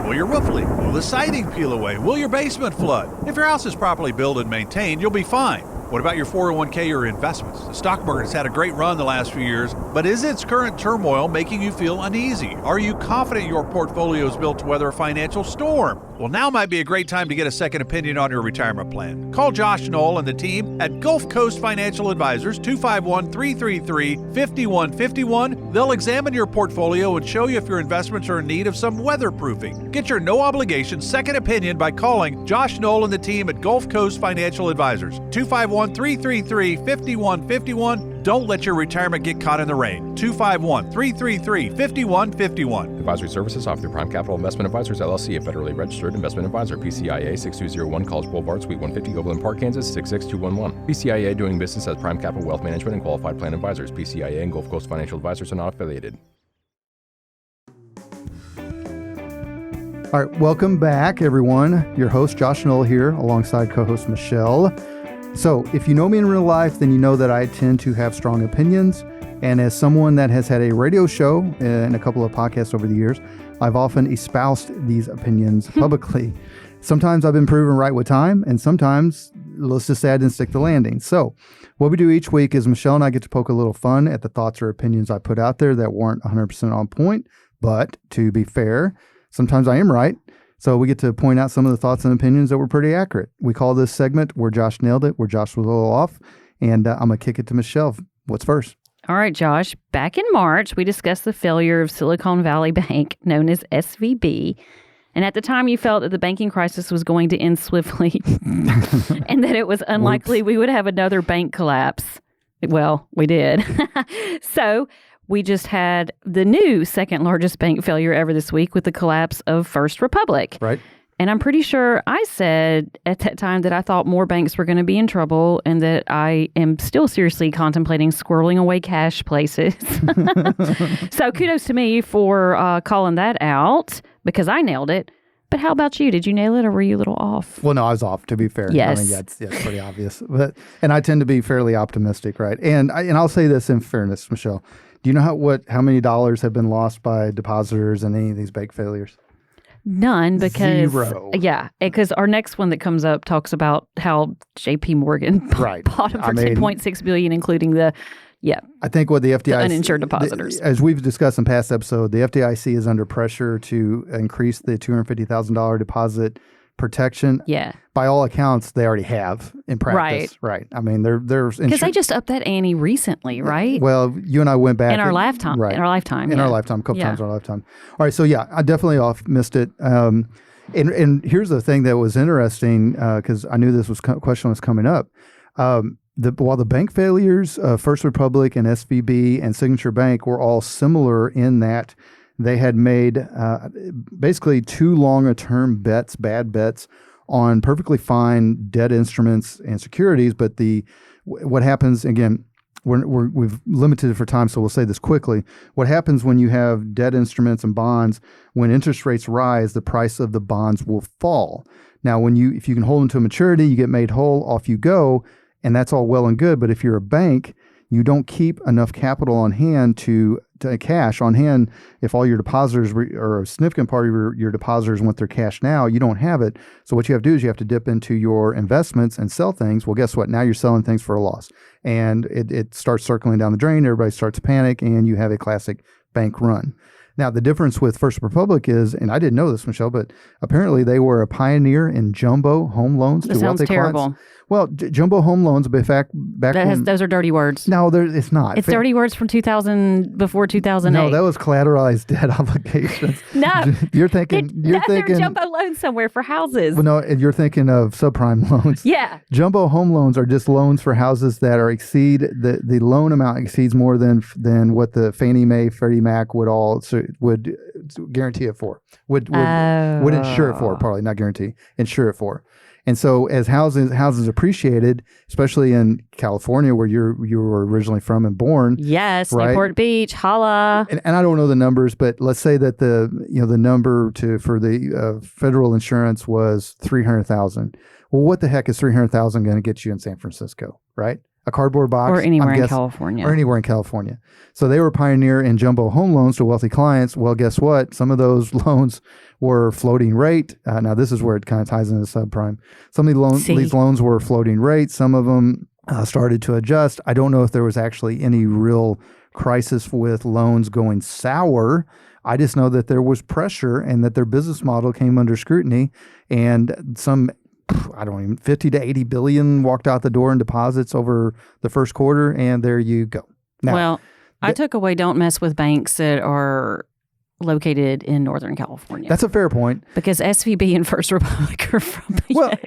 Will your roof leak? Will the siding peel away? Will your basement flood? If your house is properly built and maintained, you'll be fine. What about your 401k or investments? The stock market has had a great run the last few years, but is its current turmoil making you feel uneasy? Are you confident your portfolio is built to weather a financial storm? Well, now might be a great time to get a second opinion on your retirement plan. Call Josh Knoll and the team at Gulf Coast Financial Advisors, 251-333-5151. They'll examine your portfolio and show you if your investments are in need of some weatherproofing. Get your no-obligation second opinion by calling Josh Knoll and the team at Gulf Coast Financial Advisors, 251-333-5151. Don't let your retirement get caught in the rain. 251-333-5151. Advisory services offered through Prime Capital Investment Advisors, LLC, a federally registered investment advisor. PCIA 6201 College Boulevard, Suite 150, Overland Park, Kansas 66211. PCIA doing business as Prime Capital Wealth Management and Qualified Plan Advisors. PCIA and Gulf Coast Financial Advisors are not affiliated. All right, welcome back, everyone. Your host, Josh Knoll, here, alongside co-host Michelle. So if you know me in real life, then you know that I tend to have strong opinions, And as someone that has had a radio show and a couple of podcasts over the years, I've often espoused these opinions publicly. Sometimes I've been proven right with time, and sometimes let's just say I didn't stick the landing. So what we do each week is Michelle and I get to poke a little fun at the thoughts or opinions I put out there that weren't 100% on point. But to be fair, sometimes I am right. So we get to point out some of the thoughts and opinions that were pretty accurate. We call this segment Where Josh Nailed It, where Josh was a little off. And I'm going to kick it to Michelle. What's first? All right, Josh. Back in March, we discussed the failure of Silicon Valley Bank, known as SVB. And at the time, you felt that the banking crisis was going to end swiftly and that it was unlikely we would have another bank collapse. Well, we did. So we just had the new second largest bank failure ever this week with the collapse of First Republic. Right. And I'm pretty sure I said at that time that I thought more banks were going to be in trouble and that I am still seriously contemplating squirreling away cash places. So kudos to me for calling that out because I nailed it. But how about you? Did you nail it or were you a little off? Well, no, I was off, to be fair. Yes. I mean, it's pretty obvious. And I tend to be fairly optimistic, right? And I'll say this in fairness, Michelle. Do you know how many dollars have been lost by depositors in any of these bank failures? None, because Zero. Yeah, because our next one that comes up talks about how J.P. Morgan bought them for $10.6 billion, including I think what the FDIC, the uninsured depositors. As we've discussed in past episode, the FDIC is under pressure to increase the $250,000 deposit protection. Yeah. By all accounts, they already have in practice. Right. I mean, they're because they just upped that ante recently, right? Well, you and I went back in our lifetime. Right. In our lifetime. In our lifetime, a couple times in our lifetime. All right. So I definitely missed it. And here's the thing that was interesting because I knew this question was coming up. While the bank failures, First Republic and SVB and Signature Bank were all similar in that they had made basically too long a term bets, bad bets on perfectly fine debt instruments and securities. But what happens, again, we've limited it for time, so we'll say this quickly. What happens when you have debt instruments and bonds, when interest rates rise, the price of the bonds will fall. Now, if you can hold them to maturity, you get made whole, off you go, and that's all well and good. But if you're a bank, you don't keep enough capital on hand to cash on hand. If all your depositors or a significant part of your depositors want their cash now, you don't have it. So what you have to do is you have to dip into your investments and sell things. Well, guess what? Now you're selling things for a loss. And it starts circling down the drain. Everybody starts to panic, and you have a classic bank run. Now, the difference with First Republic is, and I didn't know this, Michelle, but apparently they were a pioneer in jumbo home loans to wealthy terrible. clients. Well, jumbo home loans, back when... Those are dirty words. No, it's not. It's dirty words from 2000, before 2008. No, that was collateralized debt obligations. No. You're thinking... There are jumbo loans somewhere for houses. Well, no, you're thinking of subprime loans. Yeah. Jumbo home loans are just loans for houses that the loan amount exceeds more than what the Fannie Mae, Freddie Mac would guarantee it for. Would insure it for, probably not guarantee, insure it for. And so as houses appreciated, especially in California where you were originally from and born. Yes, right? Newport Beach, holla. And I don't know the numbers, but let's say that the number for the federal insurance was $300,000. Well, what the heck is $300,000 going to get you in San Francisco, right? A cardboard box? Or anywhere in California. Or anywhere in California. So they were pioneer in jumbo home loans to wealthy clients. Well, guess what? Some of those loans were floating rate. Now, this is where it kind of ties into subprime. Some of these loans were floating rate. Some of them started to adjust. I don't know if there was actually any real crisis with loans going sour. I just know that there was pressure and that their business model came under scrutiny, and some 50 to 80 billion walked out the door in deposits over the first quarter, and there you go. Now, I took away don't mess with banks that are located in Northern California. That's a fair point. Because SVB and First Republic are from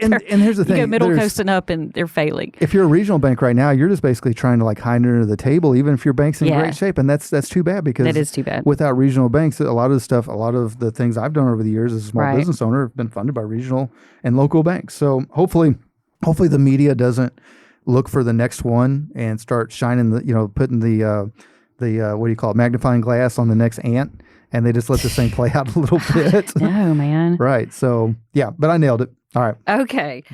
and here's the thing. You go middle coast and up, and they're failing. If you're a regional bank right now, you're just basically trying to hide under the table, even if your bank's in great shape. And that's too bad, because that is too bad. Without regional banks, a lot of the things I've done over the years as a small business owner have been funded by regional and local banks. So hopefully the media doesn't look for the next one and start shining putting the what do you call it, magnifying glass on the next ant. And they just let this thing play out a little bit. No, man. Right. So, yeah, but I nailed it. All right. Okay.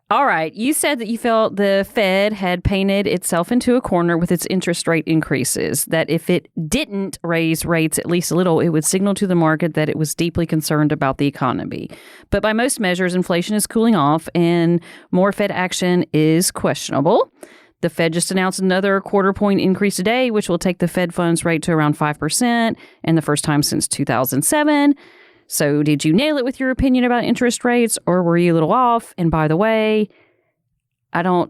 All right. You said that you felt the Fed had painted itself into a corner with its interest rate increases, that if it didn't raise rates at least a little, it would signal to the market that it was deeply concerned about the economy. But by most measures, inflation is cooling off and more Fed action is questionable. The Fed just announced another quarter point increase today, which will take the Fed funds rate to around 5%, and the first time since 2007. So did you nail it with your opinion about interest rates, or were you a little off? And by the way,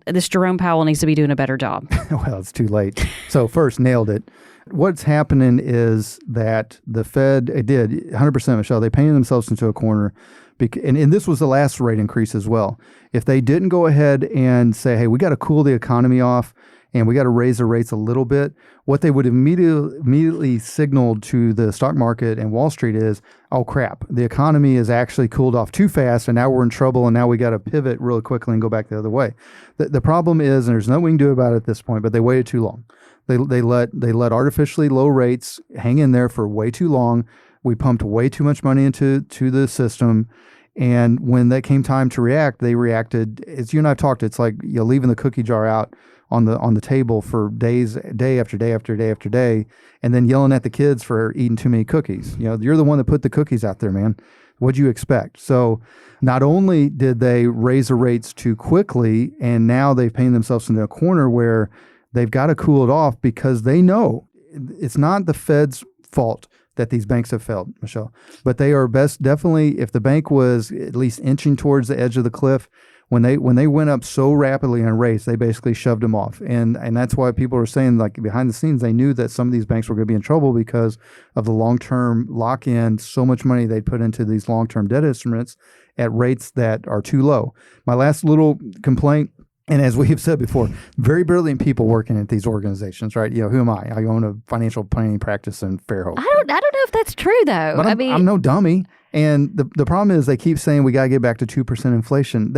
this Jerome Powell needs to be doing a better job. Well, it's too late. So first, nailed it. What's happening is that the Fed, it did 100%, Michelle, they painted themselves into a corner. And this was the last rate increase as well. If they didn't go ahead and say, hey, we got to cool the economy off and we got to raise the rates a little bit, what they would immediately signaled to the stock market and Wall Street is, oh, crap, the economy is actually cooled off too fast and now we're in trouble and now we got to pivot really quickly and go back the other way. The problem is, and there's nothing we can do about it at this point, but they waited too long. They let artificially low rates hang in there for way too long. We pumped way too much money into the system. And when that came time to react, they reacted, as you and I have talked, it's like leaving the cookie jar out on the table for days, day after day after day after day, and then yelling at the kids for eating too many cookies. You're the one that put the cookies out there, man. What'd you expect? So not only did they raise the rates too quickly, and now they've painted themselves into a corner where they've got to cool it off because they know it's not the Fed's fault that these banks have failed, Michelle. But they are definitely, if the bank was at least inching towards the edge of the cliff, when they went up so rapidly on rates, they basically shoved them off. And that's why people are saying, like, behind the scenes, they knew that some of these banks were going to be in trouble because of the long-term lock-in, so much money they'd put into these long-term debt instruments at rates that are too low. My last little complaint, and as we have said before, very brilliant people working at these organizations, right? Who am I? I own a financial planning practice in Fairhope. I don't know if that's true, though. But I'm no dummy. And the problem is they keep saying we got to get back to 2% inflation.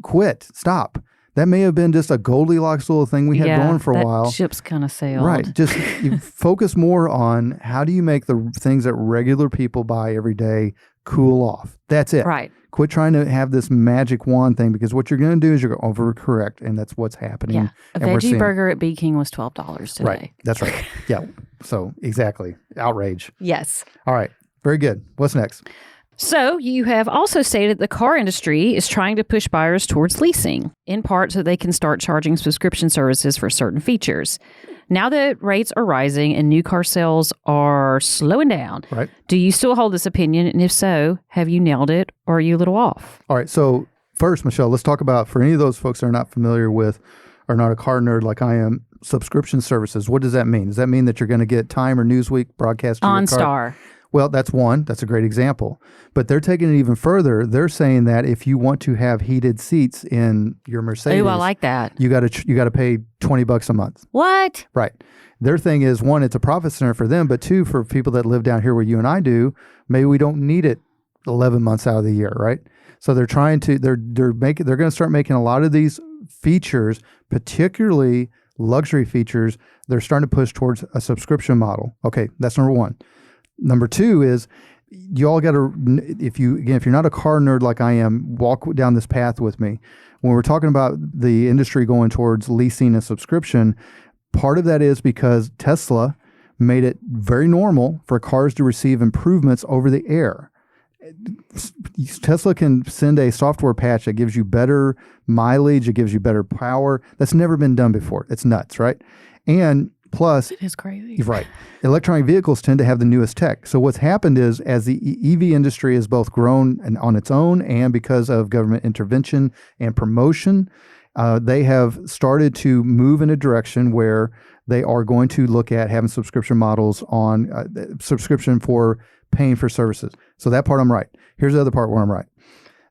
Quit. Stop. That may have been just a Goldilocks little thing we had going for a while. Ship's kind of sailed. Right. Just you focus more on how do you make the things that regular people buy every day cool off. That's it. Right. Quit trying to have this magic wand thing, because what you're going to do is you're going to overcorrect, and that's what's happening. Yeah. A veggie burger at B King was $12 today. Right. That's right. Yeah. So exactly. Outrage. Yes. All right. Very good. What's next? So you have also stated the car industry is trying to push buyers towards leasing, in part so they can start charging subscription services for certain features. Now that rates are rising and new car sales are slowing down, right, do you still hold this opinion? And if so, have you nailed it, or are you a little off? All right. So first, Michelle, let's talk about, for any of those folks that are not familiar with, or not a car nerd like I am, subscription services. What does that mean? Does that mean that you're going to get Time or Newsweek broadcast to your car? OnStar. Well, that's one. That's a great example. But they're taking it even further. They're saying that if you want to have heated seats in your Mercedes, Ooh, I like that. You got to pay $20 a month. What? Right. Their thing is, one, it's a profit center for them, but two, for people that live down here where you and I do, maybe we don't need it 11 months out of the year, right? So they're trying to they're going to start making a lot of these features, particularly luxury features. They're starting to push towards a subscription model. Okay, that's number one. Number two is, you all got to, if you're not a car nerd like I am, walk down this path with me. When we're talking about the industry going towards leasing and subscription, part of that is because Tesla made it very normal for cars to receive improvements over the air. Tesla can send a software patch that gives you better mileage, it gives you better power. That's never been done before. It's nuts, right? And plus, it is crazy. Right. Electronic vehicles tend to have the newest tech. So what's happened is, as the EV industry has both grown on its own and because of government intervention and promotion, they have started to move in a direction where they are going to look at having subscription models on subscription for paying for services. So that part I'm right. Here's the other part where I'm right.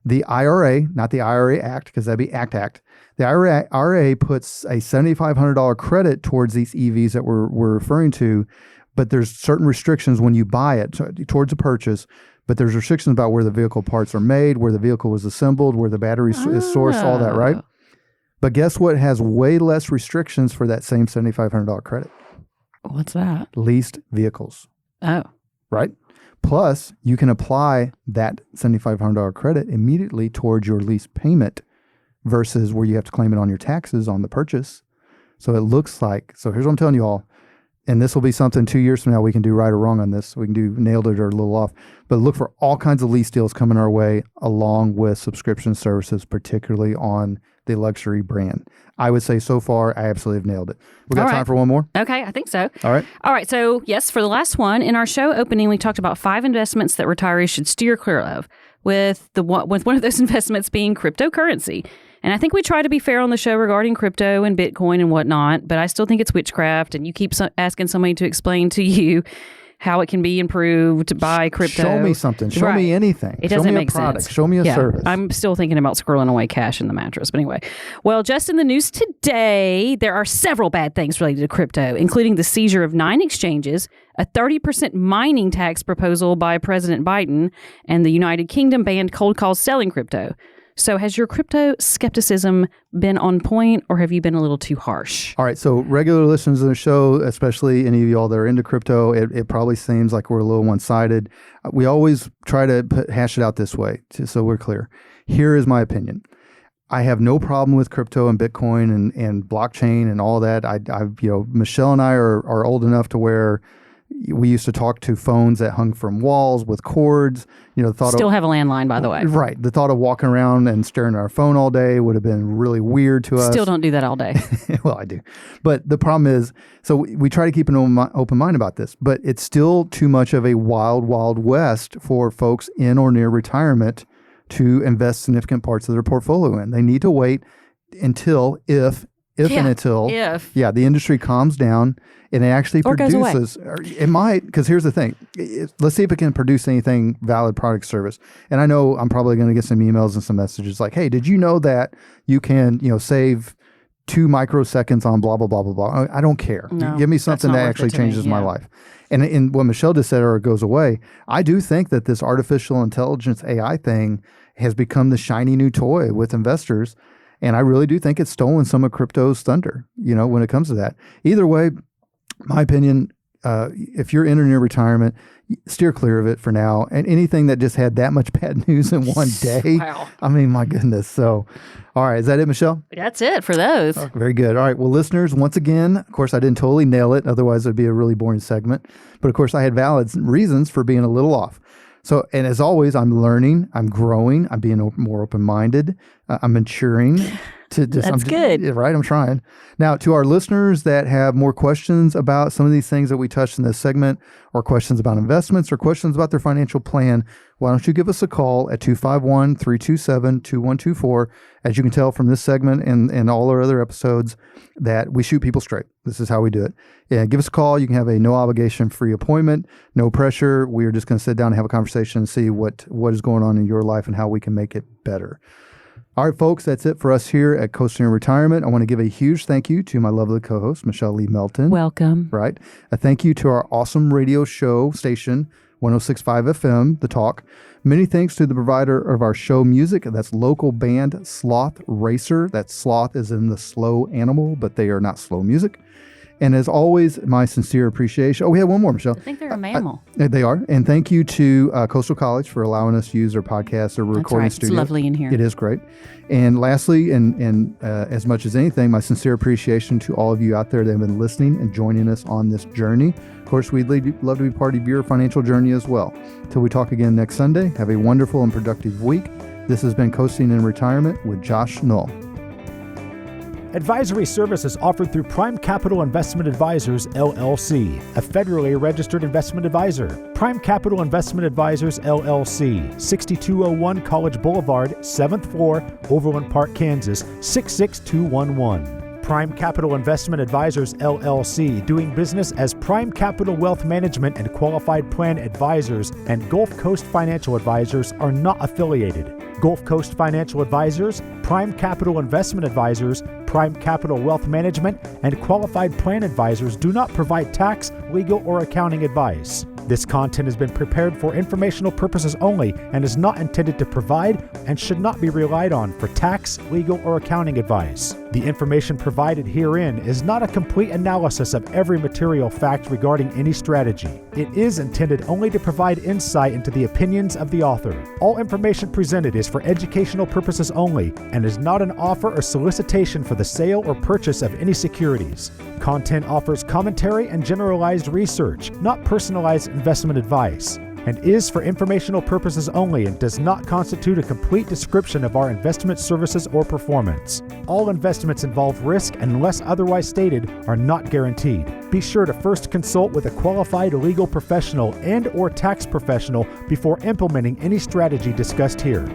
The IRA, not the IRA Act, because that'd be ACT. The IRA puts a $7,500 credit towards these EVs that we're referring to, but there's certain restrictions when you buy it towards a purchase, but there's restrictions about where the vehicle parts are made, where the vehicle was assembled, where the battery is sourced, all that, right? But guess what has way less restrictions for that same $7,500 credit? What's that? Leased vehicles. Oh. Right? Plus, you can apply that $7,500 credit immediately towards your lease payment versus where you have to claim it on your taxes on the purchase. So it looks like, so here's what I'm telling you all, and this will be something 2 years from now we can do right or wrong on this. We can do nailed it or a little off, but look for all kinds of lease deals coming our way along with subscription services, particularly on the luxury brand. I would say so far, I absolutely have nailed it. We got time for one more? Okay, I think so. All right. So yes, for the last one, in our show opening, we talked about 5 investments that retirees should steer clear of, with one of those investments being cryptocurrency. And I think we try to be fair on the show regarding crypto and Bitcoin and whatnot, but I still think it's witchcraft, and you keep asking somebody to explain to you how it can be improved by crypto. Show me something. Show me anything. It doesn't make product. sense. Show me a service. I'm still thinking about squirreling away cash in the mattress. But anyway, well, just in the news today, there are several bad things related to crypto, including the seizure of 9 exchanges, a 30% mining tax proposal by President Biden, and the United Kingdom banned cold calls selling crypto. So has your crypto skepticism been on point, or have you been a little too harsh? All right. So regular listeners of the show, especially any of y'all that are into crypto, it probably seems like we're a little one-sided. We always try to hash it out this way, so we're clear. Here is my opinion. I have no problem with crypto and Bitcoin and blockchain and all that. Michelle and I are old enough to where we used to talk to phones that hung from walls with cords. Still have a landline, by the way. Right. The thought of walking around and staring at our phone all day would have been really weird to us. Still don't do that all day. Well, I do. But the problem is, so we try to keep an open mind about this, but it's still too much of a wild, wild west for folks in or near retirement to invest significant parts of their portfolio in. They need to wait until the industry calms down and it actually produces, it might, because here's the thing. Let's see if it can produce anything valid product service. And I know I'm probably going to get some emails and some messages like, hey, did you know that you can, save 2 microseconds on blah, blah, blah, blah, blah. I don't care. No, give me something that actually changes my life. And in what Michelle just said, or it goes away, I do think that this artificial intelligence AI thing has become the shiny new toy with investors. And I really do think it's stolen some of crypto's thunder, when it comes to that. Either way, my opinion, if you're in or near retirement, steer clear of it for now. And anything that just had that much bad news in one day, wow. I mean, my goodness. So, all right, is that it, Michelle? That's it for those. Oh, very good. All right, well, listeners, once again, of course, I didn't totally nail it. Otherwise, it'd be a really boring segment. But of course, I had valid reasons for being a little off. So, and as always, I'm learning, I'm growing, I'm being more open-minded, I'm maturing. That's good. Right, I'm trying. Now, to our listeners that have more questions about some of these things that we touched in this segment, or questions about investments, or questions about their financial plan, why don't you give us a call at 251-327-2124. As you can tell from this segment and all our other episodes, that we shoot people straight. This is how we do it. Yeah, give us a call. You can have a no obligation free appointment, no pressure. We are just going to sit down and have a conversation and see what is going on in your life and how we can make it better. All right, folks, that's it for us here at Coasting in Retirement. I want to give a huge thank you to my lovely co-host, Michelle Lee Melton. Welcome. Right. A thank you to our awesome radio show station, 106.5 FM, The Talk. Many thanks to the provider of our show music. That's local band Sloth Racer. That sloth is in the slow animal, but they are not slow music. And as always, my sincere appreciation. Oh, we have one more, Michelle. I think they're a mammal. They are. And thank you to Coastal College for allowing us to use their podcast or recording studio. It's lovely in here. It is great. And lastly, and as much as anything, my sincere appreciation to all of you out there that have been listening and joining us on this journey. Of course, we'd love to be part of your financial journey as well. Till we talk again next Sunday, have a wonderful and productive week. This has been Coasting in Retirement with Josh Knoll. Advisory services offered through Prime Capital Investment Advisors, LLC, a federally registered investment advisor. Prime Capital Investment Advisors, LLC, 6201 College Boulevard, 7th floor, Overland Park, Kansas, 66211. Prime Capital Investment Advisors, LLC, doing business as Prime Capital Wealth Management and Qualified Plan Advisors, and Gulf Coast Financial Advisors are not affiliated. Gulf Coast Financial Advisors, Prime Capital Investment Advisors, Prime Capital Wealth Management, and Qualified Plan Advisors do not provide tax, legal, or accounting advice. This content has been prepared for informational purposes only and is not intended to provide and should not be relied on for tax, legal, or accounting advice. The information provided herein is not a complete analysis of every material fact regarding any strategy. It is intended only to provide insight into the opinions of the author. All information presented is for educational purposes only and is not an offer or solicitation for the sale or purchase of any securities. Content offers commentary and generalized research, not personalized investment advice, and is for informational purposes only and does not constitute a complete description of our investment services or performance. All investments involve risk and, unless otherwise stated, are not guaranteed. Be sure to first consult with a qualified legal professional and/or tax professional before implementing any strategy discussed here.